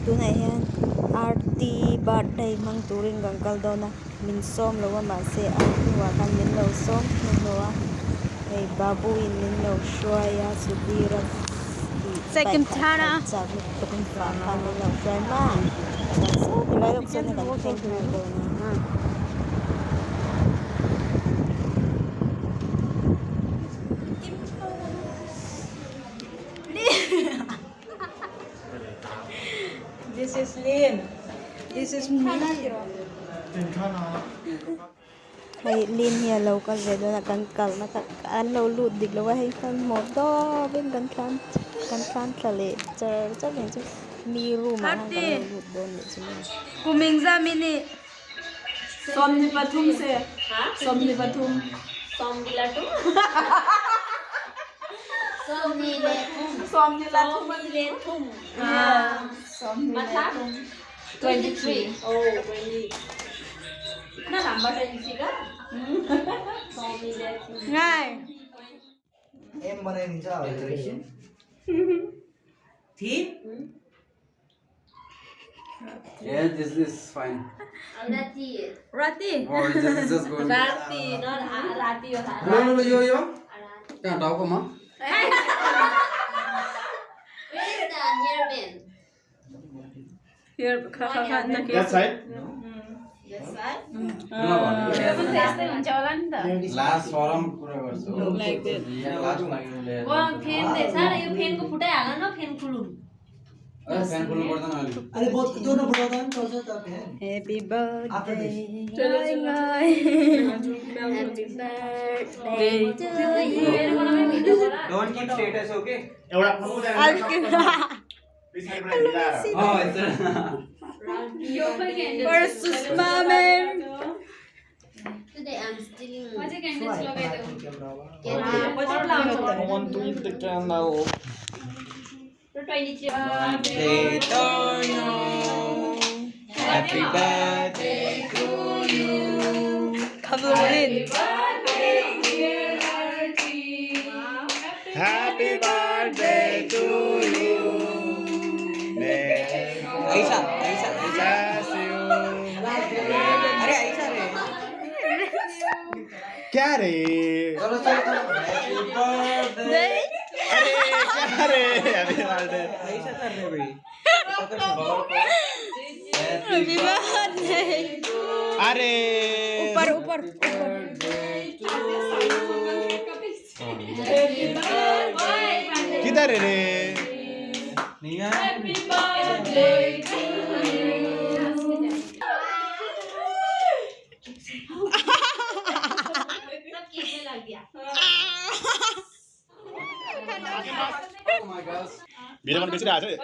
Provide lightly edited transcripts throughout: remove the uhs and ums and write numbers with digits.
tunay yan arty birthday mang turing gangkal daw na minsom lawa mase arty wakan minlaw som lawa ay babuin minlaw shwaya subira second tana sabi tukun fakan minlaw friend ma so dilalog sa na kan daw na This is Lynn. This is me. Hay Lin hiya law ka vedo na kankal na ano lud diglawa hay kan mo do ben kan chale char ben chu mi ruma kan lud don ni chu कुमिंगजा मिनी सोमनी पथुम से सोमनी पथुम सोमनी लाटू सोमनी लेटुम सोमनी लाटुम सोमनी लेटुम सोमनी मतलब 23 oh 20 ना number 23 का Somni लेटुम ngay em बनाइदिन्छ hydration Theme? Yeah, this is fine. राती rati Or this is just going. राती not राती हो No, yo. Can't talk, ma. Where is the hairband? here kha na ke That side? Yes sir. Last forum pura garchu. like that Last लाग्यो ले. वो fan दे सारा यो fan को फुटाइ हाल न fan खुलुम अरे फ्यान खोल्नु पर्दैन अहिले. अनि बहुत दोनों फुटाउँदा पनि चल्छ त फ्यान happy birthday मेरो बनाउने भिडियो गरा Don't keep status, okay? एउटा फोन पछाडि मिलाएर Oh, it's यो पनि candle versus mamen Today I'm stealing camera candle. I want to eat the candle. 23 Happy birthday to you. kabulin Happy birthday to you. Aisha. Bless you. अरे Aisha रे. क्या रे चलो Happy birthday. अरे क्या रे Happy birthday. Aisha कर रहे भाई. happy birthday अरे ऊपर किधर है रे Nia. सब केक लग गया Oh my gosh. मेरे मन बेसिरहेको छ है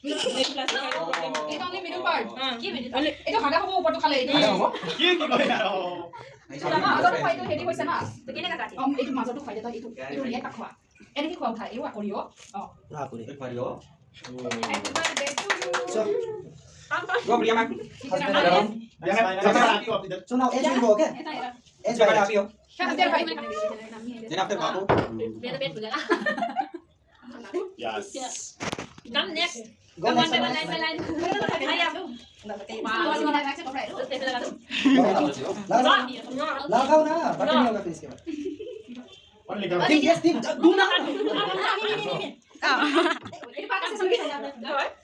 it only middle part के video eto haga hobo upar to khale eto के गरे यार Aisha. ma azar khwai to heavy hoise na तो केने का काटी eto mazar to khwai ta eto ria ka khwa ene ki khwa utha eu akoriyo आपुरे एक बार यो. happy birthday to you Go Priya ma. सबसे आगे आप इधर so now edge will go okay eta era edge Jab आप यो. kya der bhai Then after Babu. मेरा पेट फुलेगा yes come next go come one by line आया दो ma sina na accept right तो पेट लगा दो लगाऊ न बटन लगा प्लीज के ओन्ली बाद ठीक यस ठीक डु न eto pa ka se sampai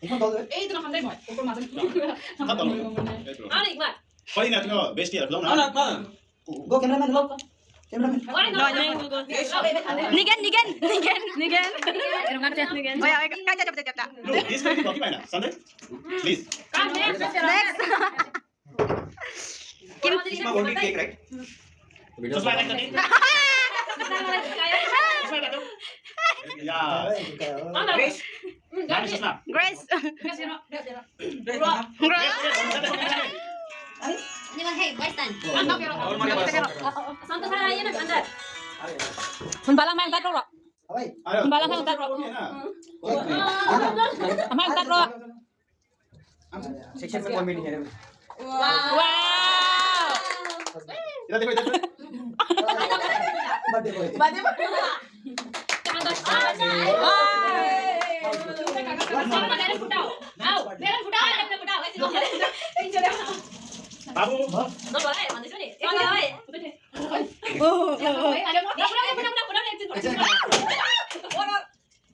Ekma दल eh itu na khandai moi upar mazar खत्म और एक बार कोही न तिम्रो बेस्टीहरु ल्याउ न go cameraman go cameraman nigan oya kaca cepet no this maybe बाकी भएन Sunday please come next next Isma only cake, right? जसमा लाइक गर्ने जसमा लाइक या Grace. नानी सुस्ना grace निमा हे बॉयज टाइम और मारे बस. संतो सारा आइए ना अंदर hun balang mang tak ro अबे अरे बाला खाऊ ताक रो mang tak ro Section में comment है. wow इधर देखो इधर बर्थडे बोय bade अंदर wow Babu.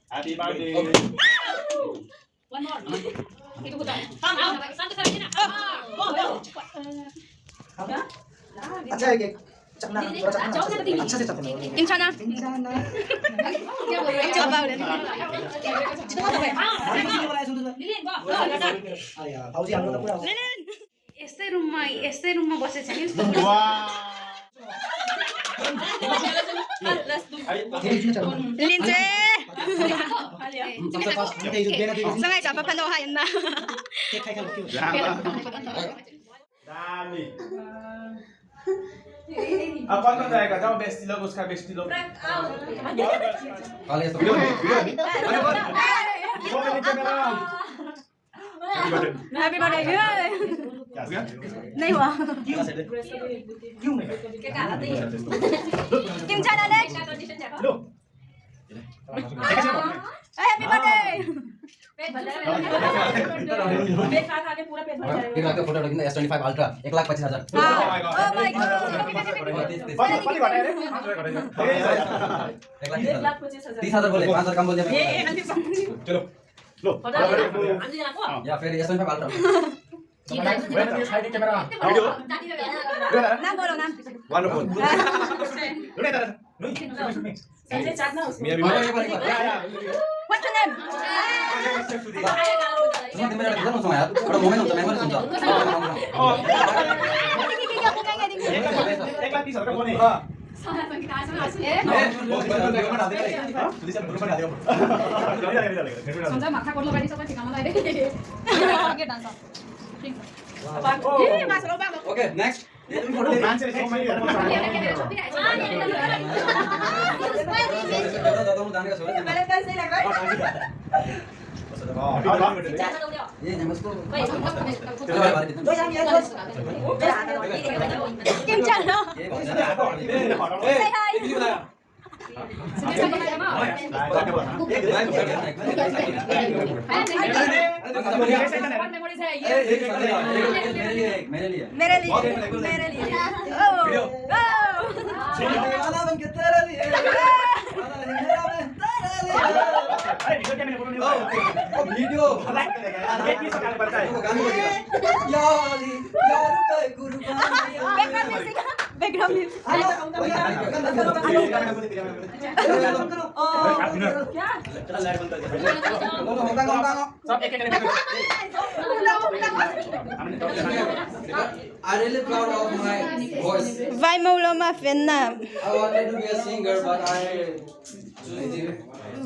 Happy birthday. One more. Itu bukan. अच्छा है केक चखना थोड़ा चखना अच्छा से चखना 괜찮아? 괜찮아 about it. आया भाउजी हाम्रो त पुरा हो यस्तै रुममा बसेछ नि Lindsay! सबसे फर्स्ट मिठाई जो बेना दिएको सँगै झपा नखाइन न केक खाइ खाइ के Dami. Apa kau dah kata besti lo, उसका besti lo. हाले Video ni, video ni. Ada kau? Kau ni kamera. Happy birthday. क्या क्या? नहीं हुआ क्यों नहीं 괜찮아 next लो. Happy birthday केक राख्यो फोटो किन S25 ultra 1,25,000 Oh my god पानी बाटे रे. 30,000 बोले 5,000 कम बोल दिया चलो. लो. या फिर S25 ultra Side camera. Video. नाम बोलो नाम Wonderful. Udah dah. Mia bima. What's your name cuma timbal kita langsung ya ada momen untuk member langsung Oh. एक लाख 30,000 का फोन है. ओके नेक्स्ट ये नमस्ते 괜찮아 Say hi मेरे लिए मेरे लिए Oh video Background music I really proud of my voice. Vai maulama fenna I wanted to be a singer, but I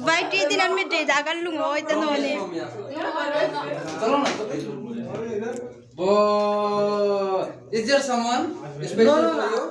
Vai ti dinan mi de jagal lungo ita no ni चलो ना Is there someone special for you?